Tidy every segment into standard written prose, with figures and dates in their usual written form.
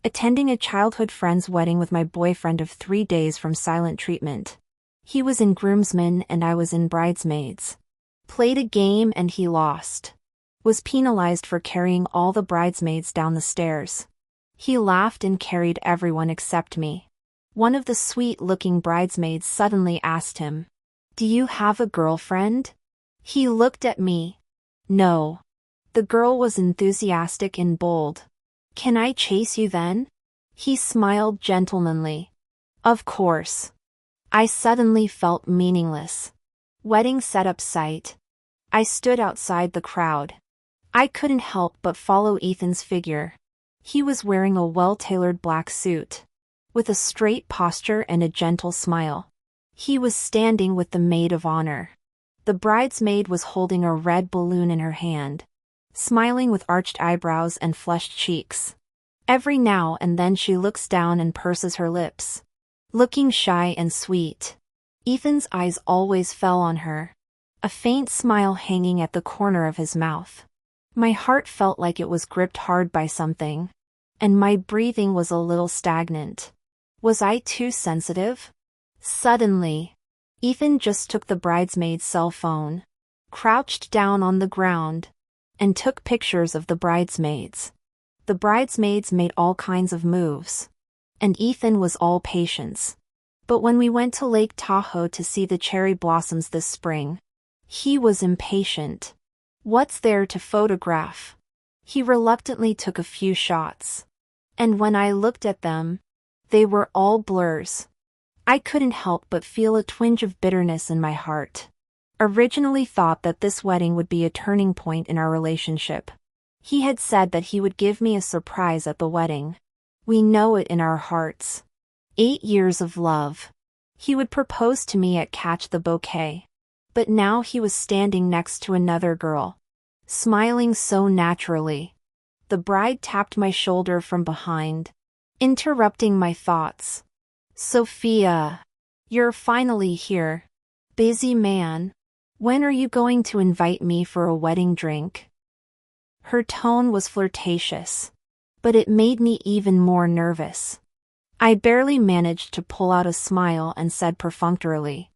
Attending a childhood friend's wedding with my boyfriend of 3 days from silent treatment. He was in groomsmen and I was in bridesmaids. Played a game and he lost. Was penalized for carrying all the bridesmaids down the stairs. He laughed and carried everyone except me. One of the sweet-looking bridesmaids suddenly asked him, "Do you have a girlfriend?" He looked at me. No. The girl was enthusiastic and bold. "Can I chase you then?" He smiled gentlemanly. Of course. I suddenly felt meaningless. Wedding setup site. I stood outside the crowd. I couldn't help but follow Ethan's figure. He was wearing a well-tailored black suit, with a straight posture and a gentle smile. He was standing with the maid of honor. The bridesmaid was holding a red balloon in her hand, smiling with arched eyebrows and flushed cheeks. Every now and then she looks down and purses her lips, looking shy and sweet. Ethan's eyes always fell on her, a faint smile hanging at the corner of his mouth. My heart felt like it was gripped hard by something, and my breathing was a little stagnant. Was I too sensitive? Suddenly, Ethan just took the bridesmaid's cell phone, crouched down on the ground, and took pictures of the bridesmaids. The bridesmaids made all kinds of moves, and Ethan was all patience. But when we went to Lake Tahoe to see the cherry blossoms this spring, he was impatient. What's there to photograph? He reluctantly took a few shots. And when I looked at them, they were all blurs. I couldn't help but feel a twinge of bitterness in my heart. Originally thought that this wedding would be a turning point in our relationship. He had said that he would give me a surprise at the wedding. We know it in our hearts. 8 years of love. He would propose to me at Catch the Bouquet. But now he was standing next to another girl, smiling so naturally. The bride tapped my shoulder from behind, interrupting my thoughts. "Sophia, you're finally here. Busy man. When are you going to invite me for a wedding drink?" Her tone was flirtatious, but it made me even more nervous. I barely managed to pull out a smile and said perfunctorily,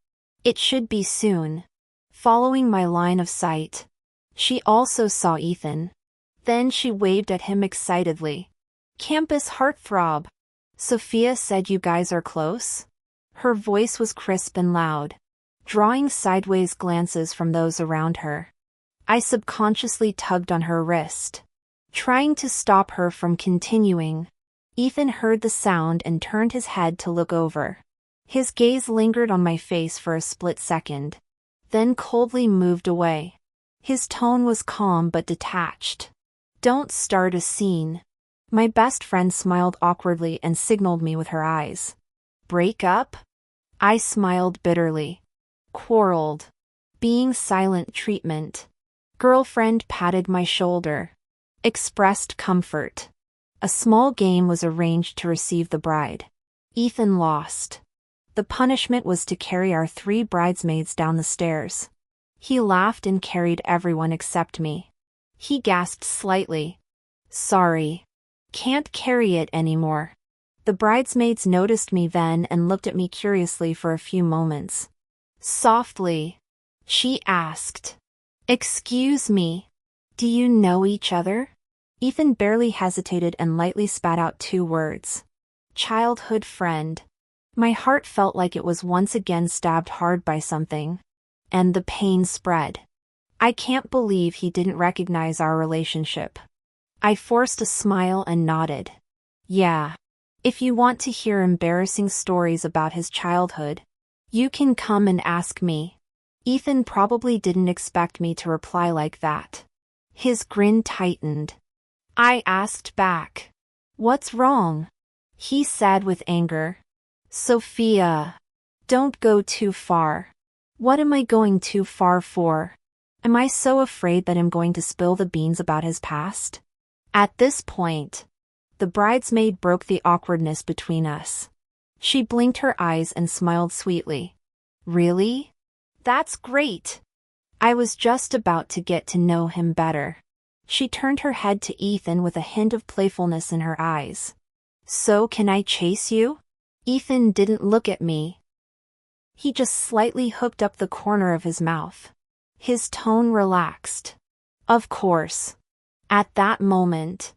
"It should be soon." Following my line of sight, she also saw Ethan. Then she waved at him excitedly. "Campus heartthrob. Sophia said you guys are close?" Her voice was crisp and loud, drawing sideways glances from those around her. I subconsciously tugged on her wrist, trying to stop her from continuing. Ethan heard the sound and turned his head to look over. His gaze lingered on my face for a split second, then coldly moved away. His tone was calm but detached. "Don't start a scene." My best friend smiled awkwardly and signaled me with her eyes. "Break up?" I smiled bitterly. "Quarreled. Being silent treatment." Girlfriend patted my shoulder, expressed comfort. A small game was arranged to receive the bride. Ethan lost. The punishment was to carry our 3 bridesmaids down the stairs. He laughed and carried everyone except me. He gasped slightly. "Sorry. Can't carry it anymore." The bridesmaids noticed me then and looked at me curiously for a few moments. Softly, she asked, "Excuse me, do you know each other?" Ethan barely hesitated and lightly spat out 2 words. "Childhood friend." My heart felt like it was once again stabbed hard by something, and the pain spread. I can't believe he didn't recognize our relationship. I forced a smile and nodded. "Yeah. If you want to hear embarrassing stories about his childhood, you can come and ask me." Ethan probably didn't expect me to reply like that. His grin tightened. I asked back, "What's wrong?" He said with anger, "Sophia, don't go too far." What am I going too far for? Am I so afraid that I'm going to spill the beans about his past? At this point, the bridesmaid broke the awkwardness between us. She blinked her eyes and smiled sweetly. "Really? That's great." I was just about to get to know him better. She turned her head to Ethan with a hint of playfulness in her eyes. So can I chase you? Ethan didn't look at me. He just slightly hooked up the corner of his mouth. His tone relaxed. Of course. At that moment,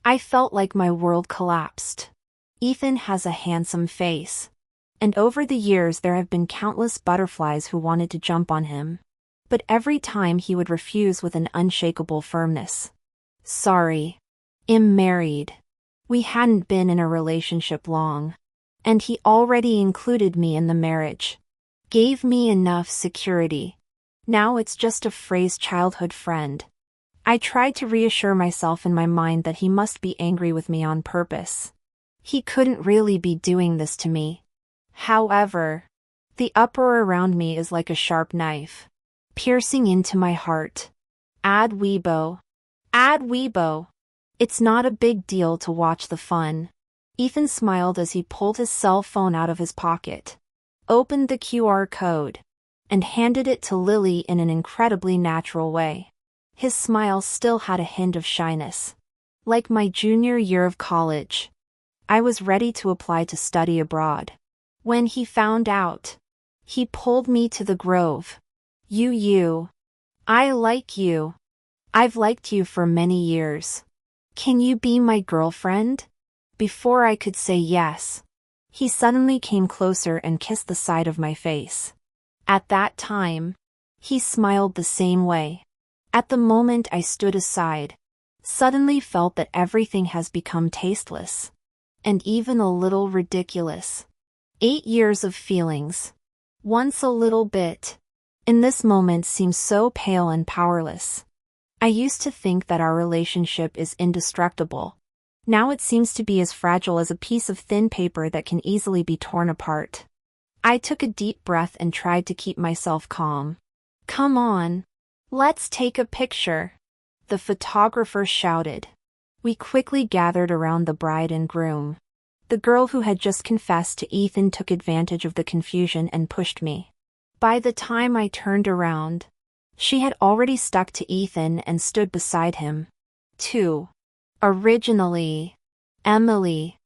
I felt like my world collapsed. Ethan has a handsome face. And over the years there have been countless butterflies who wanted to jump on him. But every time he would refuse with an unshakable firmness. Sorry. I'm married. We hadn't been in a relationship long. And he already included me in the marriage. Gave me enough security. Now it's just a phrased childhood friend. I tried to reassure myself in my mind that he must be angry with me on purpose. He couldn't really be doing this to me. However, the uproar around me is like a sharp knife, piercing into my heart. Ad Weibo. Ad Weibo. It's not a big deal to watch the fun. Ethan smiled as he pulled his cell phone out of his pocket, opened the QR code, and handed it to Lily in an incredibly natural way. His smile still had a hint of shyness. Like my junior year of college, I was ready to apply to study abroad. When he found out, he pulled me to the grove. You. I like you. I've liked you for many years. Can you be my girlfriend? Before I could say yes, he suddenly came closer and kissed the side of my face. At that time, he smiled the same way. At the moment I stood aside, suddenly felt that everything has become tasteless. And even a little ridiculous. 8 years of feelings. Once a little bit. In this moment seems so pale and powerless. I used to think that our relationship is indestructible. Now it seems to be as fragile as a piece of thin paper that can easily be torn apart. I took a deep breath and tried to keep myself calm. Come on. Let's take a picture. The photographer shouted. We quickly gathered around the bride and groom. The girl who had just confessed to Ethan took advantage of the confusion and pushed me. By the time I turned around, she had already stuck to Ethan and stood beside him. 2. Originally, Emily,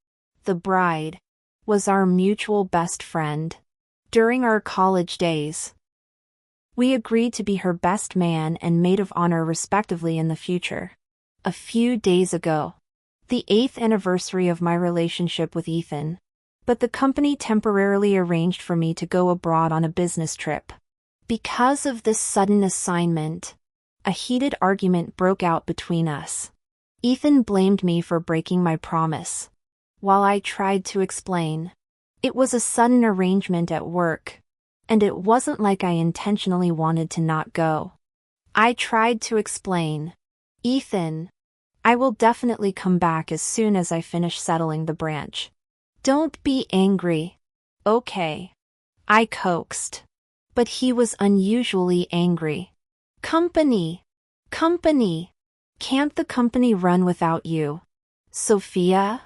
the bride, was our mutual best friend. During our college days, we agreed to be her best man and maid of honor respectively in the future. A few days ago, the 8th anniversary of my relationship with Ethan, but the company temporarily arranged for me to go abroad on a business trip. Because of this sudden assignment, a heated argument broke out between us. Ethan blamed me for breaking my promise. While I tried to explain, it was a sudden arrangement at work, and it wasn't like I intentionally wanted to not go. I tried to explain. Ethan, I will definitely come back as soon as I finish settling the branch. Don't be angry. Okay. I coaxed. But he was unusually angry. Company. Can't the company run without you? Sophia,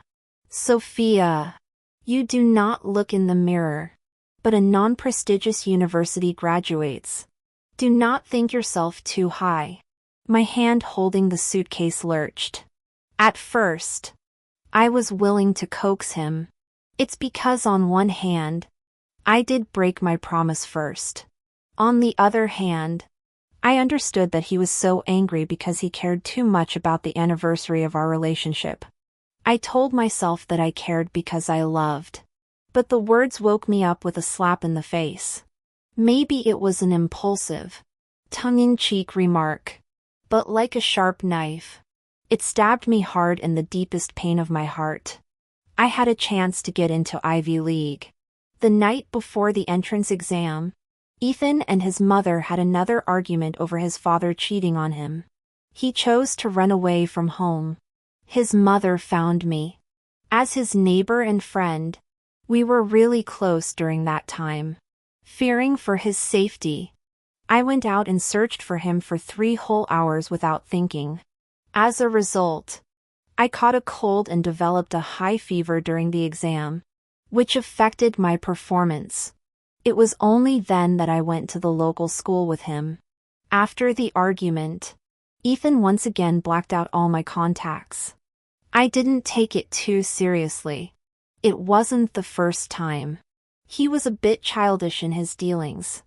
you do not look in the mirror. But a non-prestigious university graduates. Do not think yourself too high. My hand holding the suitcase lurched. At first, I was willing to coax him. It's because on one hand, I did break my promise first. On the other hand, I understood that he was so angry because he cared too much about the anniversary of our relationship. I told myself that I cared because I loved. But the words woke me up with a slap in the face. Maybe it was an impulsive, tongue-in-cheek remark. But like a sharp knife, it stabbed me hard in the deepest pain of my heart. I had a chance to get into Ivy League. The night before the entrance exam, Ethan and his mother had another argument over his father cheating on him. He chose to run away from home. His mother found me. As his neighbor and friend, we were really close during that time. Fearing for his safety, I went out and searched for him for 3 whole hours without thinking. As a result, I caught a cold and developed a high fever during the exam, which affected my performance. It was only then that I went to the local school with him. After the argument, Ethan once again blacked out all my contacts. I didn't take it too seriously. It wasn't the first time. He was a bit childish in his dealings,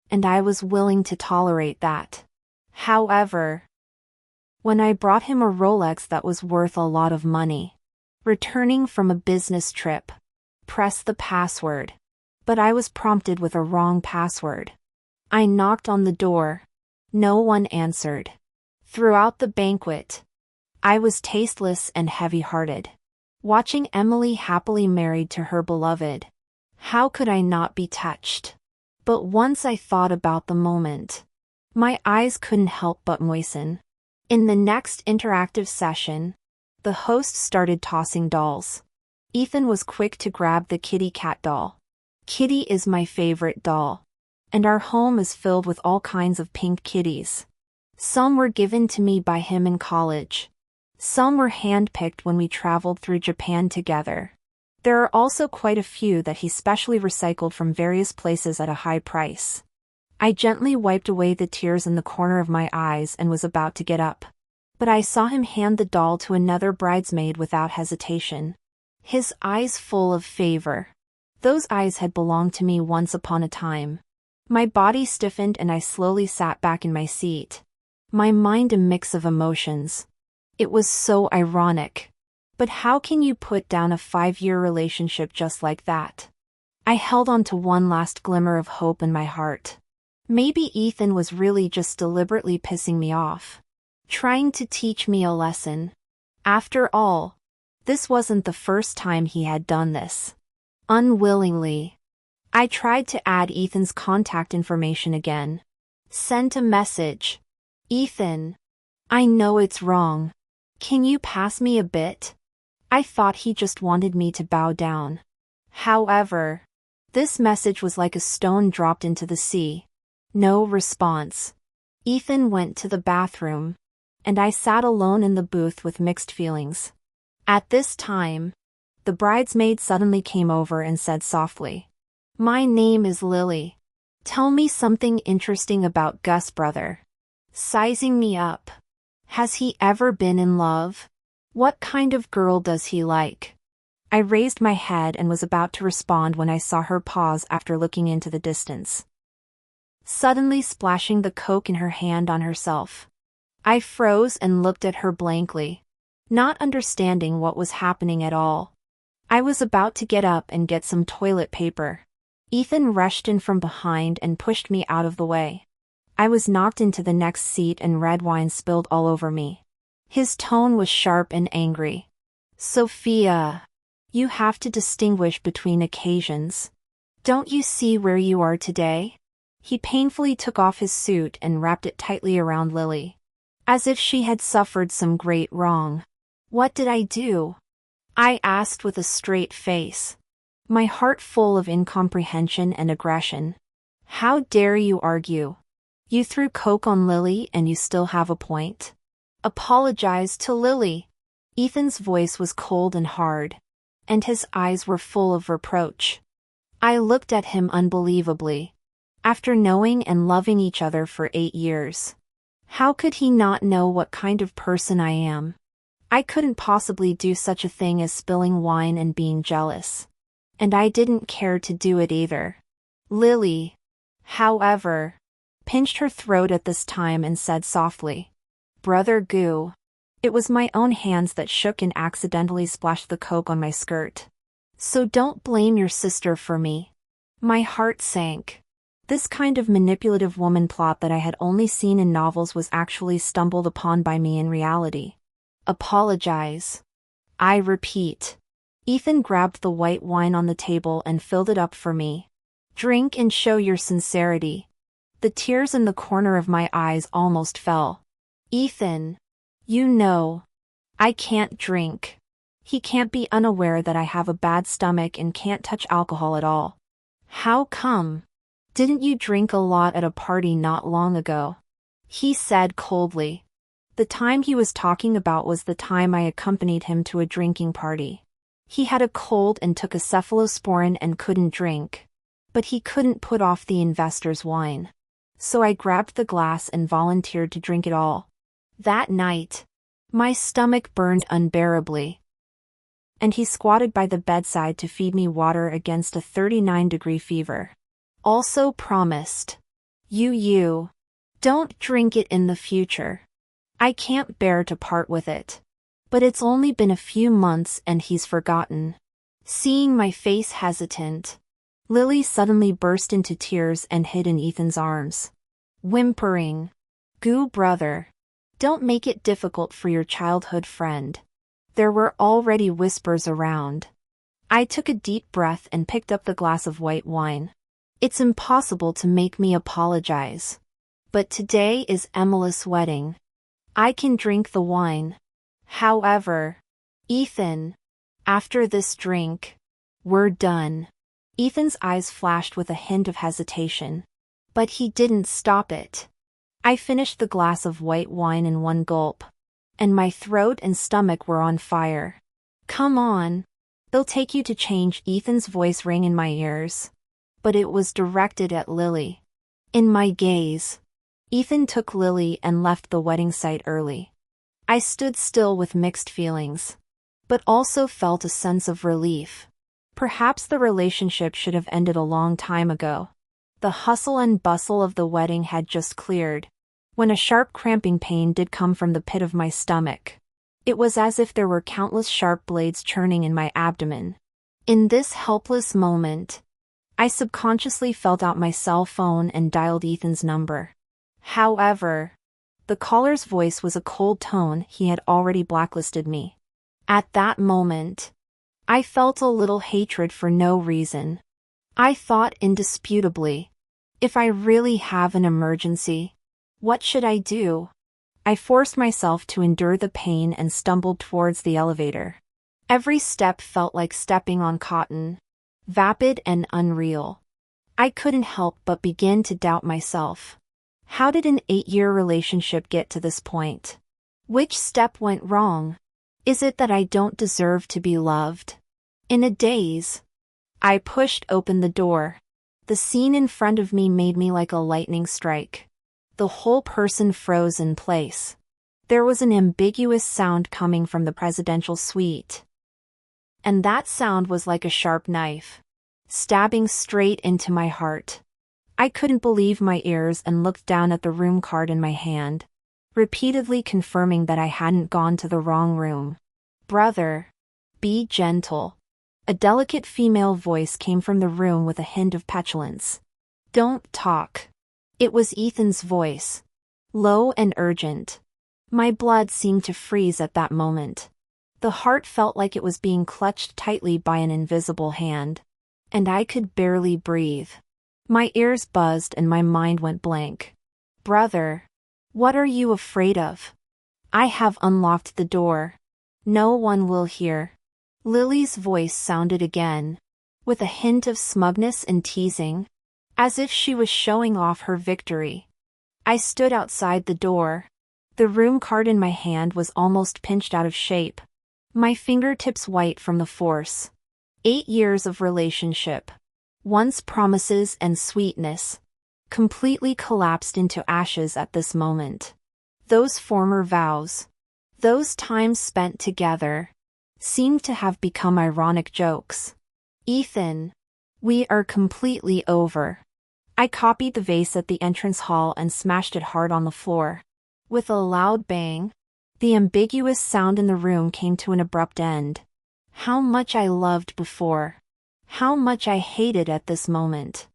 and I was willing to tolerate that. However, when I brought him a Rolex that was worth a lot of money, returning from a business trip, pressed the password, but I was prompted with a wrong password. I knocked on the door. No one answered. Throughout the banquet, I was tasteless and heavy-hearted, watching Emily happily married to her beloved. How could I not be touched? But once I thought about the moment, my eyes couldn't help but moisten. In the next interactive session, the host started tossing dolls. Ethan was quick to grab the kitty cat doll. Kitty is my favorite doll, and our home is filled with all kinds of pink kitties. Some were given to me by him in college. Some were handpicked when we traveled through Japan together. There are also quite a few that he specially recycled from various places at a high price. I gently wiped away the tears in the corner of my eyes and was about to get up, but I saw him hand the doll to another bridesmaid without hesitation. His eyes full of favor. Those eyes had belonged to me once upon a time. My body stiffened and I slowly sat back in my seat. My mind a mix of emotions. It was so ironic. But how can you put down a 5-year relationship just like that? I held on to one last glimmer of hope in my heart. Maybe Ethan was really just deliberately pissing me off, trying to teach me a lesson. After all, this wasn't the first time he had done this. Unwillingly, I tried to add Ethan's contact information again. Sent a message. Ethan, I know it's wrong. Can you pass me a bit? I thought he just wanted me to bow down. However, this message was like a stone dropped into the sea. No response. Ethan went to the bathroom, and I sat alone in the booth with mixed feelings. At this time, the bridesmaid suddenly came over and said softly, "My name is Lily. Tell me something interesting about Gus, brother." Sizing me up. Has he ever been in love? What kind of girl does he like? I raised my head and was about to respond when I saw her pause after looking into the distance, suddenly splashing the Coke in her hand on herself. I froze and looked at her blankly, not understanding what was happening at all. I was about to get up and get some toilet paper. Ethan rushed in from behind and pushed me out of the way. I was knocked into the next seat and red wine spilled all over me. His tone was sharp and angry. "Sophia, you have to distinguish between occasions. Don't you see where you are today?" He painfully took off his suit and wrapped it tightly around Lily, as if she had suffered some great wrong. "What did I do?" I asked with a straight face, my heart full of incomprehension and aggression. "How dare you argue? You threw Coke on Lily and you still have a point. Apologize to Lily." Ethan's voice was cold and hard, and his eyes were full of reproach. I looked at him unbelievably. After knowing and loving each other for 8 years, how could he not know what kind of person I am? I couldn't possibly do such a thing as spilling wine and being jealous. And I didn't care to do it either. Lily, however, pinched her throat at this time and said softly, "Brother Goo." It was my own hands that shook and accidentally splashed the Coke on my skirt. "So don't blame your sister for me." My heart sank. This kind of manipulative woman plot that I had only seen in novels was actually stumbled upon by me in reality. Apologize. I repeat. Ethan grabbed the white wine on the table and filled it up for me. "Drink and show your sincerity." The tears in the corner of my eyes almost fell. "Ethan, you know, I can't drink." He can't be unaware that I have a bad stomach and can't touch alcohol at all. "How come? Didn't you drink a lot at a party not long ago?" He said coldly. The time he was talking about was the time I accompanied him to a drinking party. He had a cold and took a cephalosporin and couldn't drink. But he couldn't put off the investor's wine. So I grabbed the glass and volunteered to drink it all. That night, my stomach burned unbearably. and he squatted by the bedside to feed me water against a 39-degree fever. Also promised, You. Don't drink it in the future. I can't bear to part with it. But it's only been a few months and he's forgotten. Seeing my face hesitant, Lily suddenly burst into tears and hid in Ethan's arms. Whimpering, Goo brother. Don't make it difficult for your childhood friend. There were already whispers around. I took a deep breath and picked up the glass of white wine. It's impossible to make me apologize. But today is Emily's wedding. I can drink the wine. However, Ethan, after this drink, we're done. Ethan's eyes flashed with a hint of hesitation. But he didn't stop it. I finished the glass of white wine in one gulp, and my throat and stomach were on fire. Come on. They'll take you to change. Ethan's voice rang in my ears. But it was directed at Lily. In my gaze, Ethan took Lily and left the wedding site early. I stood still with mixed feelings, but also felt a sense of relief. Perhaps the relationship should have ended a long time ago. The hustle and bustle of the wedding had just cleared, when a sharp cramping pain did come from the pit of my stomach. It was as if there were countless sharp blades churning in my abdomen. In this helpless moment, I subconsciously felt out my cell phone and dialed Ethan's number. However, the caller's voice was a cold tone. He had already blacklisted me. At that moment, I felt a little hatred for no reason. I thought indisputably, if I really have an emergency, what should I do? I forced myself to endure the pain and stumbled towards the elevator. Every step felt like stepping on cotton, vapid and unreal. I couldn't help but begin to doubt myself. How did an 8-year relationship get to this point? Which step went wrong? Is it that I don't deserve to be loved? In a daze, I pushed open the door. The scene in front of me made me like a lightning strike. The whole person froze in place. There was an ambiguous sound coming from the presidential suite. And that sound was like a sharp knife, stabbing straight into my heart. I couldn't believe my ears and looked down at the room card in my hand, repeatedly confirming that I hadn't gone to the wrong room. Brother, be gentle. A delicate female voice came from the room with a hint of petulance. Don't talk. It was Ethan's voice, low and urgent. My blood seemed to freeze at that moment. The heart felt like it was being clutched tightly by an invisible hand, and I could barely breathe. My ears buzzed and my mind went blank. Brother, what are you afraid of? I have unlocked the door. No one will hear. Lily's voice sounded again, with a hint of smugness and teasing, as if she was showing off her victory. I stood outside the door. The room card in my hand was almost pinched out of shape, my fingertips white from the force. 8 years of relationship, once promises and sweetness, completely collapsed into ashes at this moment. Those former vows, those times spent together, seemed to have become ironic jokes. Ethan, we are completely over. I copied the vase at the entrance hall and smashed it hard on the floor. With a loud bang, the ambiguous sound in the room came to an abrupt end. How much I loved before. How much I hated at this moment.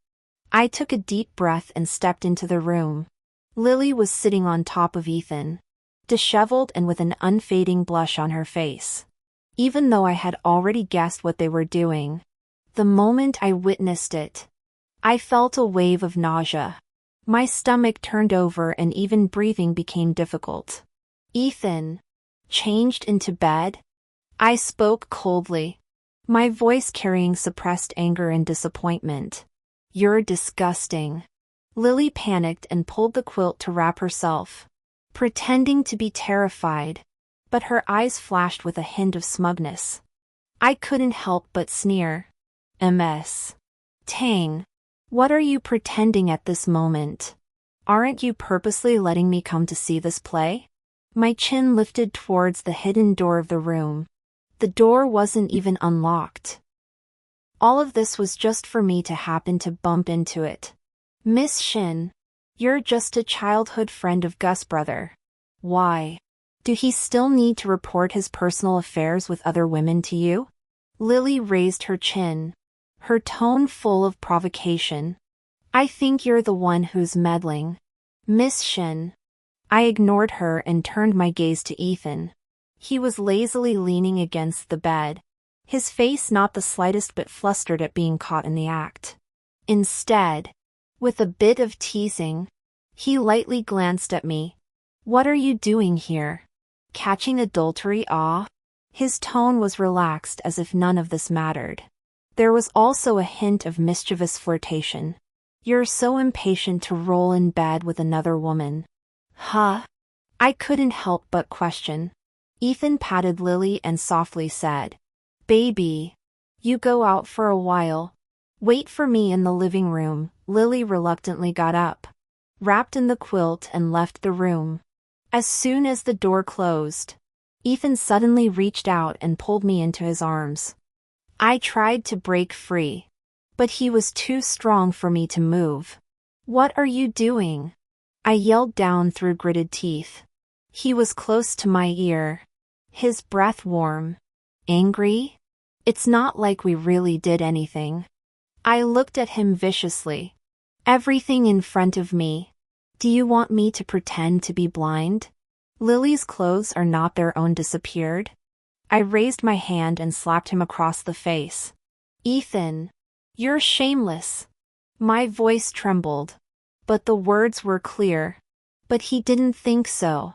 I took a deep breath and stepped into the room. Lily was sitting on top of Ethan, disheveled and with an unfading blush on her face. Even though I had already guessed what they were doing, the moment I witnessed it, I felt a wave of nausea. My stomach turned over and even breathing became difficult. Ethan, changed into bed? I spoke coldly, my voice carrying suppressed anger and disappointment. You're disgusting. Lily panicked and pulled the quilt to wrap herself, pretending to be terrified, but her eyes flashed with a hint of smugness. I couldn't help but sneer. MS. Tang. What are you pretending at this moment? Aren't you purposely letting me come to see this play? My chin lifted towards the hidden door of the room. The door wasn't even unlocked. All of this was just for me to happen to bump into it. Miss Shin, you're just a childhood friend of Gus' brother. Why? Do he still need to report his personal affairs with other women to you? Lily raised her chin, her tone full of provocation. I think you're the one who's meddling. Miss Shin. I ignored her and turned my gaze to Ethan. He was lazily leaning against the bed, his face not the slightest bit flustered at being caught in the act. Instead, with a bit of teasing, he lightly glanced at me. What are you doing here? Catching adultery? His tone was relaxed as if none of this mattered. There was also a hint of mischievous flirtation. You're so impatient to roll in bed with another woman. Huh? I couldn't help but question. Ethan patted Lily and softly said, Baby, you go out for a while. Wait for me in the living room. Lily reluctantly got up, wrapped in the quilt and left the room. As soon as the door closed, Ethan suddenly reached out and pulled me into his arms. I tried to break free, but he was too strong for me to move. What are you doing? I yelled down through gritted teeth. He was close to my ear, his breath warm. Angry? It's not like we really did anything. I looked at him viciously. Everything in front of me. Do you want me to pretend to be blind? Lily's clothes are not their own disappeared? I raised my hand and slapped him across the face. Ethan, you're shameless. My voice trembled, but the words were clear. But he didn't think so.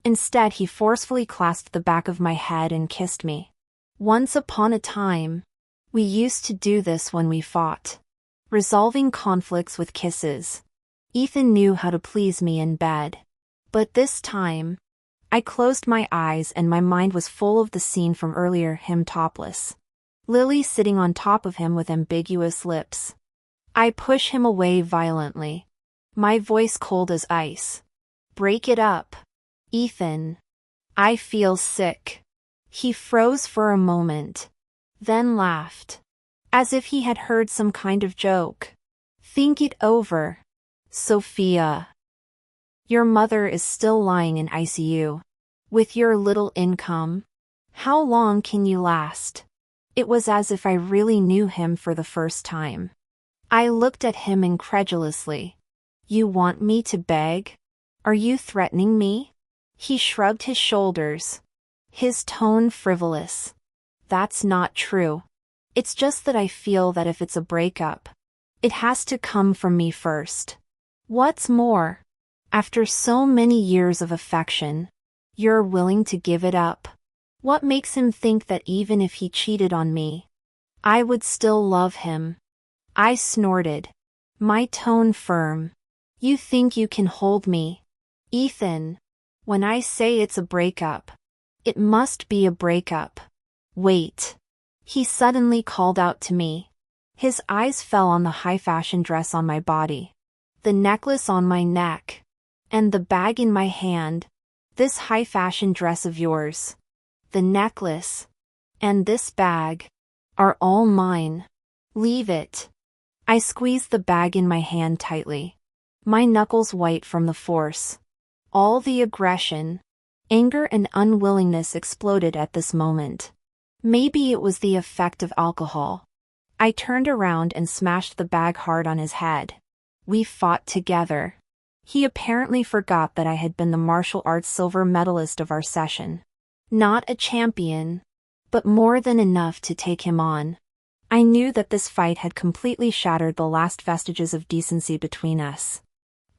Instead, he forcefully clasped the back of my head and kissed me. Once upon a time, we used to do this when we fought, resolving conflicts with kisses. Ethan knew how to please me in bed. But this time, I closed my eyes and my mind was full of the scene from earlier, him topless. Lily sitting on top of him with ambiguous lips. I push him away violently, my voice cold as ice. Break it up, Ethan. I feel sick. He froze for a moment, then laughed, as if he had heard some kind of joke. Think it over, Sophia. Your mother is still lying in ICU. With your little income, how long can you last? It was as if I really knew him for the first time. I looked at him incredulously. You want me to beg? Are you threatening me? He shrugged his shoulders, his tone frivolous. That's not true. It's just that I feel that if it's a breakup, it has to come from me first. What's more, after so many years of affection, you're willing to give it up. What makes him think that even if he cheated on me, I would still love him? I snorted, my tone firm. You think you can hold me? Ethan, when I say it's a breakup, it must be a breakup. Wait. He suddenly called out to me. His eyes fell on the high-fashion dress on my body, the necklace on my neck, and the bag in my hand. This high-fashion dress of yours, the necklace, and this bag, are all mine. Leave it. I squeezed the bag in my hand tightly, my knuckles white from the force. All the aggression, anger and unwillingness exploded at this moment. Maybe it was the effect of alcohol. I turned around and smashed the bag hard on his head. We fought together. He apparently forgot that I had been the martial arts silver medalist of our session. Not a champion, but more than enough to take him on. I knew that this fight had completely shattered the last vestiges of decency between us.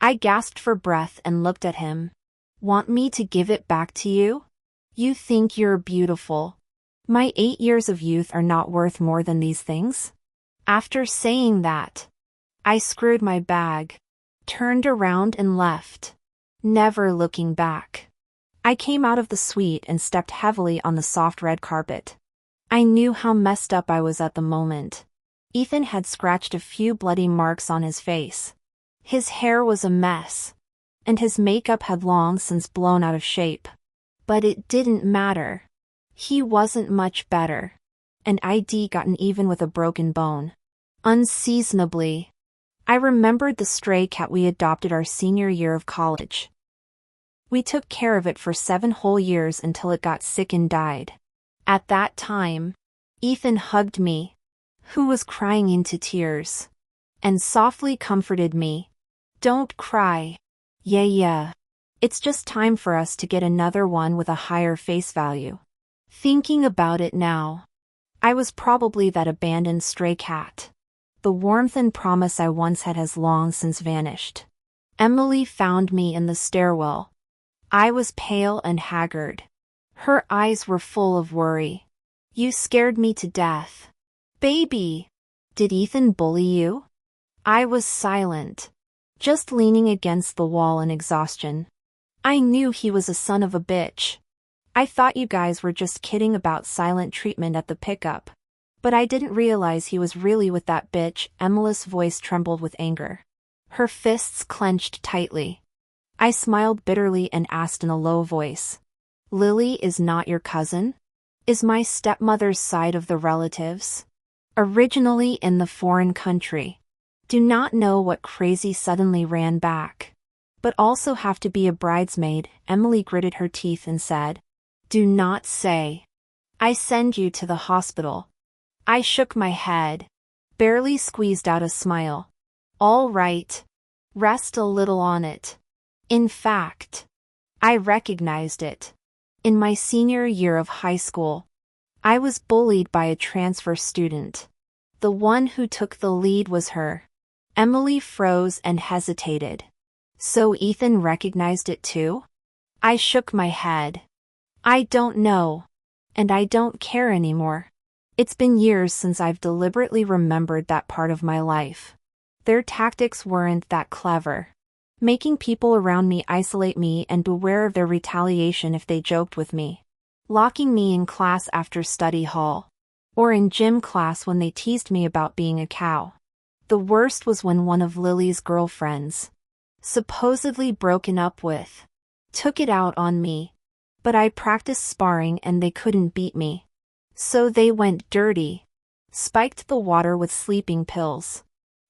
I gasped for breath and looked at him. Want me to give it back to you? You think you're beautiful. My 8 years of youth are not worth more than these things? After saying that, I screwed my bag, turned around and left, never looking back. I came out of the suite and stepped heavily on the soft red carpet. I knew how messed up I was at the moment. Ethan had scratched a few bloody marks on his face. His hair was a mess, and his makeup had long since blown out of shape. But it didn't matter. He wasn't much better. And I'd gotten even with a broken bone. Unseasonably. I remembered the stray cat we adopted our senior year of college. We took care of it for 7 whole years until it got sick and died. At that time, Ethan hugged me, who was crying into tears, and softly comforted me. "Don't cry. Yeah. It's just time for us to get another one with a higher face value." Thinking about it now, I was probably that abandoned stray cat. The warmth and promise I once had has long since vanished. Emily found me in the stairwell. I was pale and haggard. Her eyes were full of worry. "You scared me to death. Baby, did Ethan bully you?" I was silent, just leaning against the wall in exhaustion. I knew he was a son of a bitch. I thought you guys were just kidding about silent treatment at the pickup. But I didn't realize he was really with that bitch. Emily's voice trembled with anger. Her fists clenched tightly. I smiled bitterly and asked in a low voice, "Lily is not your cousin? Is my stepmother's side of the relatives? Originally in the foreign country. Do not know what crazy suddenly ran back. But also have to be a bridesmaid." Emily gritted her teeth and said, "Do not say. I send you to the hospital." I shook my head, barely squeezed out a smile. "All right. Rest a little on it." In fact, I recognized it. In my senior year of high school, I was bullied by a transfer student. The one who took the lead was her. Emily froze and hesitated. "So Ethan recognized it too?" I shook my head. "I don't know. And I don't care anymore. It's been years since I've deliberately remembered that part of my life. Their tactics weren't that clever. Making people around me isolate me and beware of their retaliation if they joked with me. Locking me in class after study hall. Or in gym class when they teased me about being a cow. The worst was when one of Lily's girlfriends, supposedly broken up with, took it out on me. But I practiced sparring and they couldn't beat me. So they went dirty. Spiked the water with sleeping pills.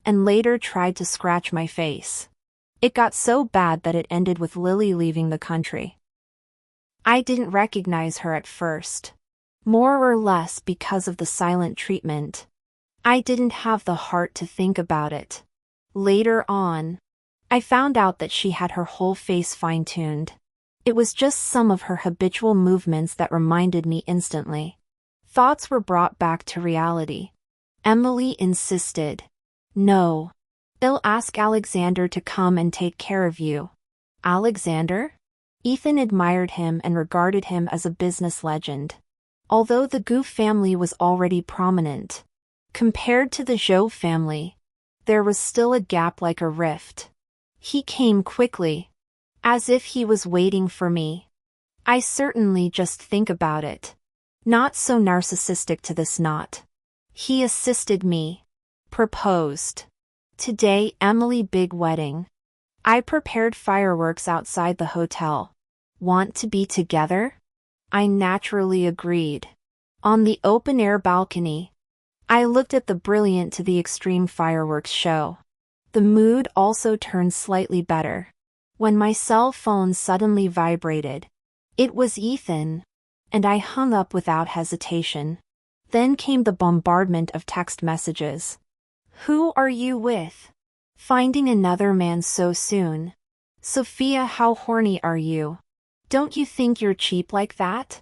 And later tried to scratch my face. It got so bad that it ended with Lily leaving the country. I didn't recognize her at first. More or less because of the silent treatment. I didn't have the heart to think about it. Later on, I found out that she had her whole face fine-tuned. It was just some of her habitual movements that reminded me instantly. Thoughts were brought back to reality. Emily insisted. "No. They'll ask Alexander to come and take care of you." Alexander? Ethan admired him and regarded him as a business legend. Although the Gu family was already prominent, compared to the Zhou family, there was still a gap like a rift. He came quickly, as if he was waiting for me. I certainly just think about it. Not so narcissistic to this knot. He assisted me. Proposed. Today, Emily big wedding. I prepared fireworks outside the hotel. Want to be together? I naturally agreed. On the open-air balcony, I looked at the brilliant to the extreme fireworks show. The mood also turned slightly better when my cell phone suddenly vibrated. It was Ethan, and I hung up without hesitation. Then came the bombardment of text messages. "Who are you with? Finding another man so soon? Sophia, how horny are you? Don't you think you're cheap like that?"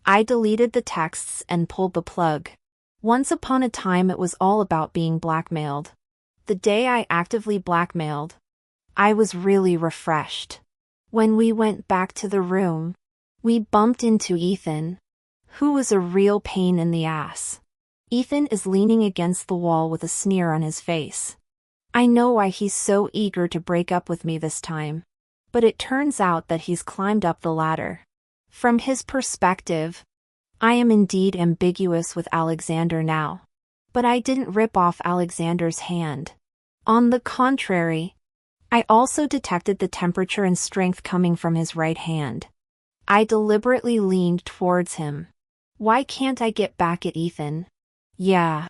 I deleted the texts and pulled the plug. Once upon a time it was all about being blackmailed. The day I actively blackmailed, I was really refreshed. When we went back to the room, we bumped into Ethan, who was a real pain in the ass. Ethan is leaning against the wall with a sneer on his face. I know why he's so eager to break up with me this time. But it turns out that he's climbed up the ladder. From his perspective, I am indeed ambiguous with Alexander now. But I didn't rip off Alexander's hand. On the contrary, I also detected the temperature and strength coming from his right hand. I deliberately leaned towards him. Why can't I get back at Ethan? Yeah.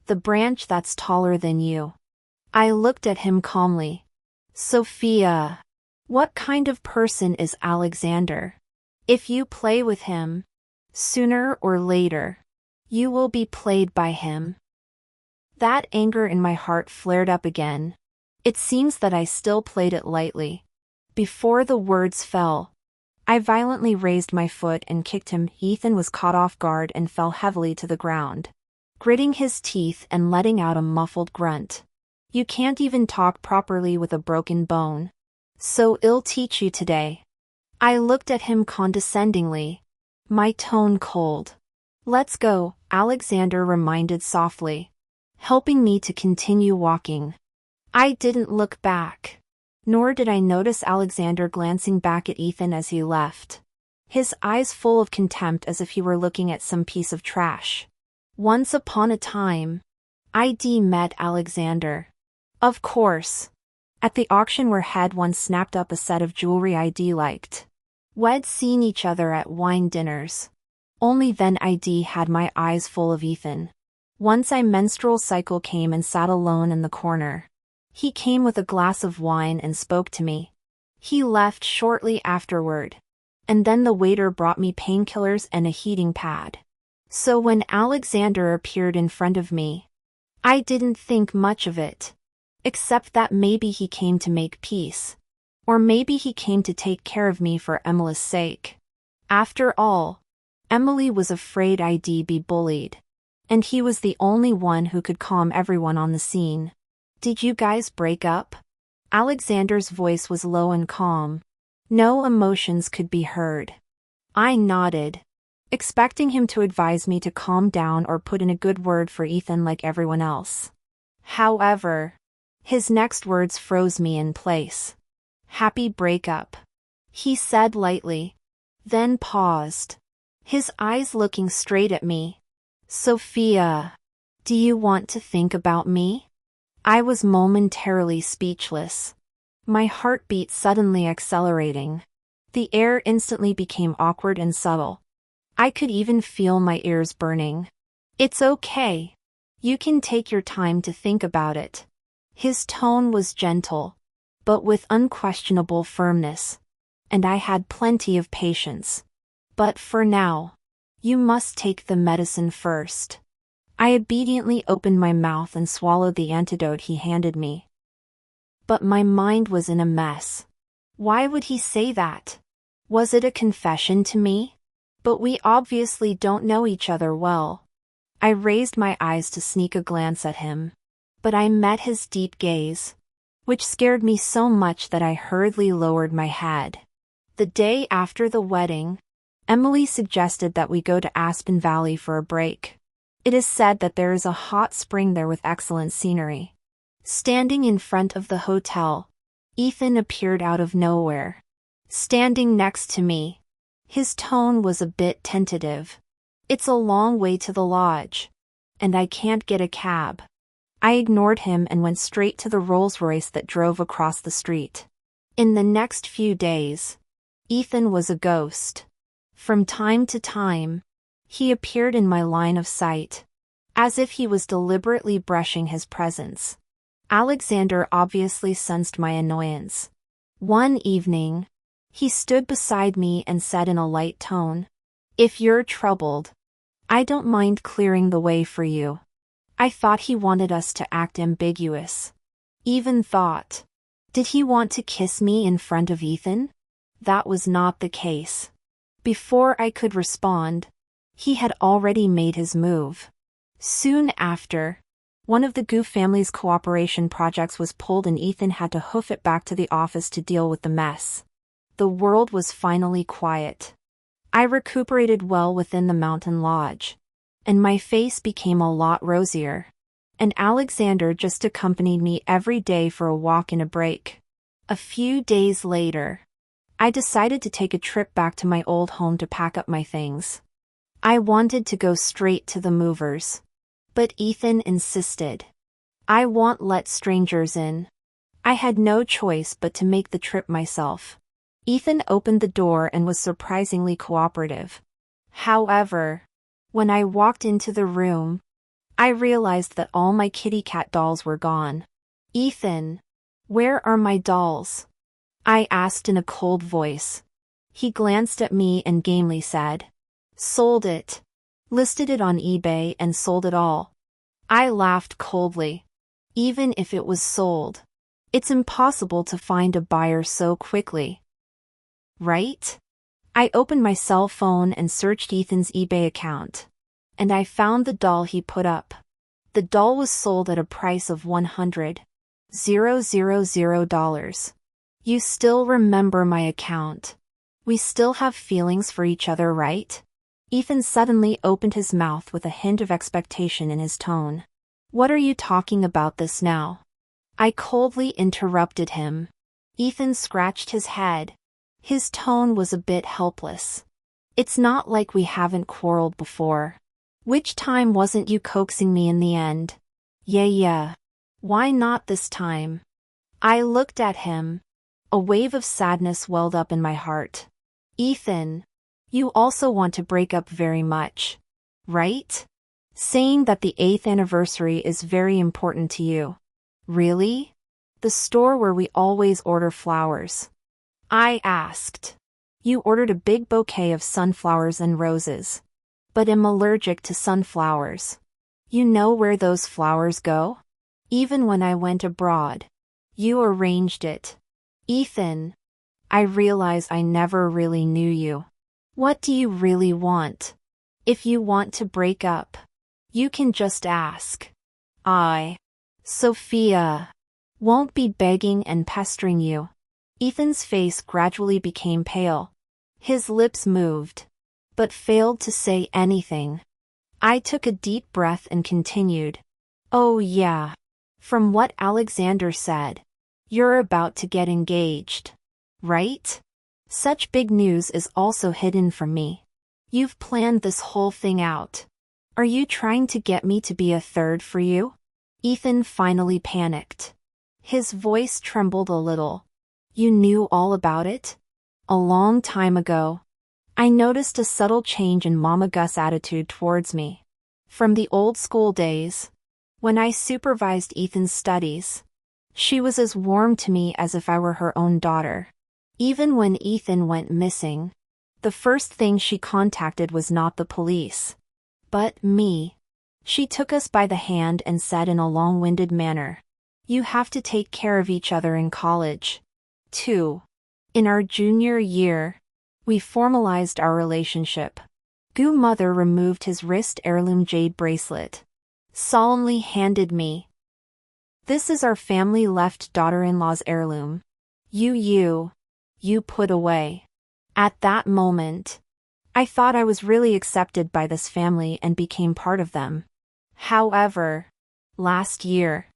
The branch that's taller than you. I looked at him calmly. Sophia. What kind of person is Alexander? If you play with him, sooner or later, you will be played by him. That anger in my heart flared up again. It seems that I still played it lightly. Before the words fell, I violently raised my foot and kicked him. Ethan was caught off guard and fell heavily to the ground, gritting his teeth and letting out a muffled grunt. You can't even talk properly with a broken bone. So I'll teach you today. I looked at him condescendingly, my tone cold. Let's go, Alexander reminded softly, helping me to continue walking. I didn't look back. Nor did I notice Alexander glancing back at Ethan as he left, his eyes full of contempt as if he were looking at some piece of trash. Once upon a time, I'd met Alexander. Of course. At the auction where had once snapped up a set of jewelry I'd liked. We'd seen each other at wine dinners. Only then I'd had my eyes full of Ethan. Once I menstrual cycle came and sat alone in the corner. He came with a glass of wine and spoke to me. He left shortly afterward. And then the waiter brought me painkillers and a heating pad. So when Alexander appeared in front of me, I didn't think much of it. Except that maybe he came to make peace. Or maybe he came to take care of me for Emily's sake. After all, Emily was afraid I'd be bullied. And he was the only one who could calm everyone on the scene. Did you guys break up? Alexander's voice was low and calm. No emotions could be heard. I nodded, expecting him to advise me to calm down or put in a good word for Ethan like everyone else. However, his next words froze me in place. Happy breakup, he said lightly, then paused, his eyes looking straight at me. Sophia, do you want to think about me? I was momentarily speechless, my heartbeat suddenly accelerating. The air instantly became awkward and subtle. I could even feel my ears burning. It's okay. You can take your time to think about it. His tone was gentle, but with unquestionable firmness, and I had plenty of patience. But for now, you must take the medicine first. I obediently opened my mouth and swallowed the antidote he handed me. But my mind was in a mess. Why would he say that? Was it a confession to me? But we obviously don't know each other well. I raised my eyes to sneak a glance at him. But I met his deep gaze, which scared me so much that I hurriedly lowered my head. The day after the wedding, Emily suggested that we go to Aspen Valley for a break. It is said that there is a hot spring there with excellent scenery. Standing in front of the hotel, Ethan appeared out of nowhere. Standing next to me, his tone was a bit tentative. It's a long way to the lodge, and I can't get a cab. I ignored him and went straight to the Rolls-Royce that drove across the street. In the next few days, Ethan was a ghost. From time to time, he appeared in my line of sight, as if he was deliberately brushing his presence. Alexander obviously sensed my annoyance. One evening, he stood beside me and said in a light tone, "If you're troubled, I don't mind clearing the way for you." I thought he wanted us to act ambiguous. Even thought, did he want to kiss me in front of Ethan? That was not the case. Before I could respond, he had already made his move. Soon after, one of the Goof family's cooperation projects was pulled and Ethan had to hoof it back to the office to deal with the mess. The world was finally quiet. I recuperated well within the mountain lodge, and my face became a lot rosier. And Alexander just accompanied me every day for a walk and a break. A few days later, I decided to take a trip back to my old home to pack up my things. I wanted to go straight to the movers. But Ethan insisted. I won't let strangers in. I had no choice but to make the trip myself. Ethan opened the door and was surprisingly cooperative. However, When I walked into the room, I realized that all my kitty cat dolls were gone. Ethan, where are my dolls? I asked in a cold voice. He glanced at me and gamely said, "Sold it. Listed it on eBay and sold it all." I laughed coldly. Even if it was sold, it's impossible to find a buyer so quickly. Right? I opened my cell phone and searched Ethan's eBay account. And I found the doll he put up. The doll was sold at a price of $100,000. You still remember my account. We still have feelings for each other, right? Ethan suddenly opened his mouth with a hint of expectation in his tone. What are you talking about this now? I coldly interrupted him. Ethan scratched his head. His tone was a bit helpless. It's not like we haven't quarreled before. Which time wasn't you coaxing me in the end? Yeah. Why not this time? I looked at him. A wave of sadness welled up in my heart. Ethan, you also want to break up very much, right? Saying that the 8th anniversary is very important to you. Really? The store where we always order flowers? I asked. You ordered a big bouquet of sunflowers and roses. But am allergic to sunflowers. You know where those flowers go? Even when I went abroad. You arranged it. Ethan, I realize I never really knew you. What do you really want? If you want to break up, you can just ask. Sophia, won't be begging and pestering you. Ethan's face gradually became pale. His lips moved, but failed to say anything. I took a deep breath and continued. Oh yeah. From what Alexander said, you're about to get engaged, right? Such big news is also hidden from me. You've planned this whole thing out. Are you trying to get me to be a third for you? Ethan finally panicked. His voice trembled a little. You knew all about it? A long time ago. I noticed a subtle change in Mama Gus' attitude towards me. From the old school days, when I supervised Ethan's studies, she was as warm to me as if I were her own daughter. Even when Ethan went missing, the first thing she contacted was not the police, but me. She took us by the hand and said in a long-winded manner, "You have to take care of each other in college, too." In our junior year, we formalized our relationship. Goo mother removed his wrist heirloom jade bracelet, solemnly handed me. This is our family left daughter-in-law's heirloom. You put away. At that moment, I thought I was really accepted by this family and became part of them. However, last year,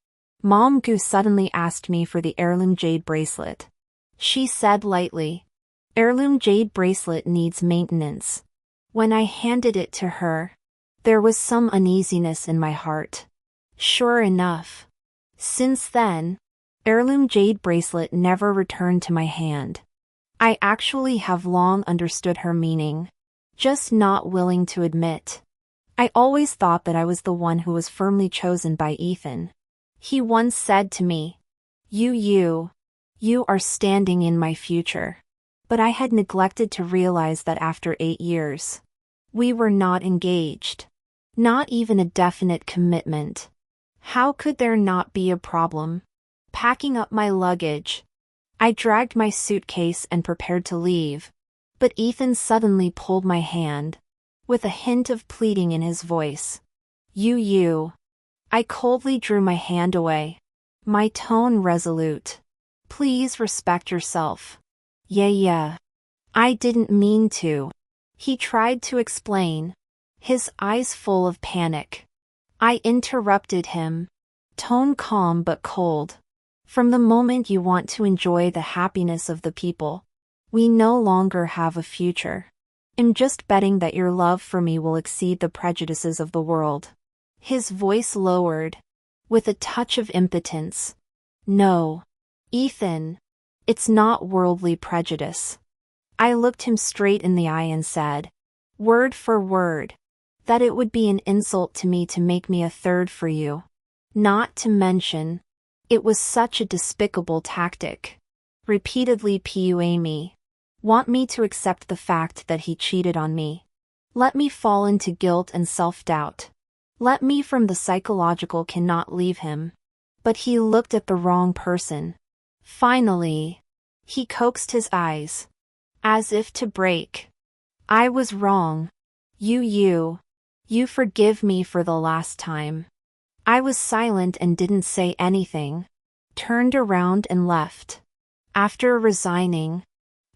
Mom Goo suddenly asked me for the heirloom jade bracelet. She said lightly, "Heirloom jade bracelet needs maintenance." When I handed it to her, there was some uneasiness in my heart. Sure enough, since then, heirloom jade bracelet never returned to my hand. I actually have long understood her meaning, just not willing to admit. I always thought that I was the one who was firmly chosen by Ethan. He once said to me, You are standing in my future." But I had neglected to realize that after 8 years, we were not engaged. Not even a definite commitment. How could there not be a problem? Packing up my luggage, I dragged my suitcase and prepared to leave. But Ethan suddenly pulled my hand, with a hint of pleading in his voice. You. I coldly drew my hand away, my tone resolute. Please respect yourself. Yeah. I didn't mean to. He tried to explain, his eyes full of panic. I interrupted him, tone calm but cold. From the moment you want to enjoy the happiness of the people, we no longer have a future. I'm just betting that your love for me will exceed the prejudices of the world. His voice lowered, with a touch of impotence. No, Ethan. It's not worldly prejudice. I looked him straight in the eye and said, word for word, That it would be an insult to me to make me a third for you. Not to mention, it was such a despicable tactic. Repeatedly PUA me. Want me to accept the fact that he cheated on me. Let me fall into guilt and self-doubt. Let me from the psychological cannot leave him. But he looked at the wrong person. Finally, he coaxed his eyes. As if to break. I was wrong. You forgive me for the last time. I was silent and didn't say anything. Turned around and left. After resigning,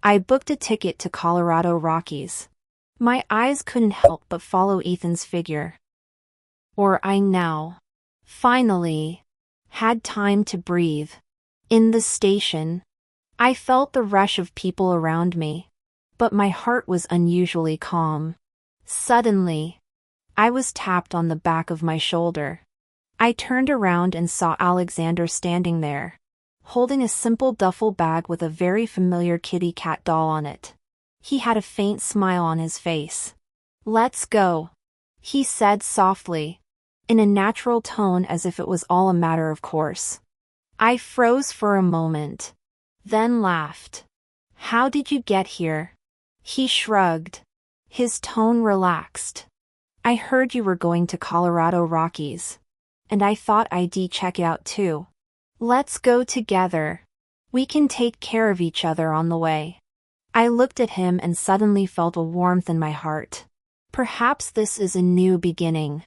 I booked a ticket to Colorado Rockies. My eyes couldn't help but follow Ethan's figure. Or I now, finally, had time to breathe. In the station, I felt the rush of people around me, but my heart was unusually calm. Suddenly, I was tapped on the back of my shoulder. I turned around and saw Alexander standing there, holding a simple duffel bag with a very familiar kitty cat doll on it. He had a faint smile on his face. "Let's go," he said softly, in a natural tone as if it was all a matter of course. I froze for a moment, then laughed. "How did you get here?" He shrugged. His tone relaxed. "I heard you were going to Colorado Rockies. And I thought I'd check it out too. Let's go together. We can take care of each other on the way." I looked at him and suddenly felt a warmth in my heart. Perhaps this is a new beginning.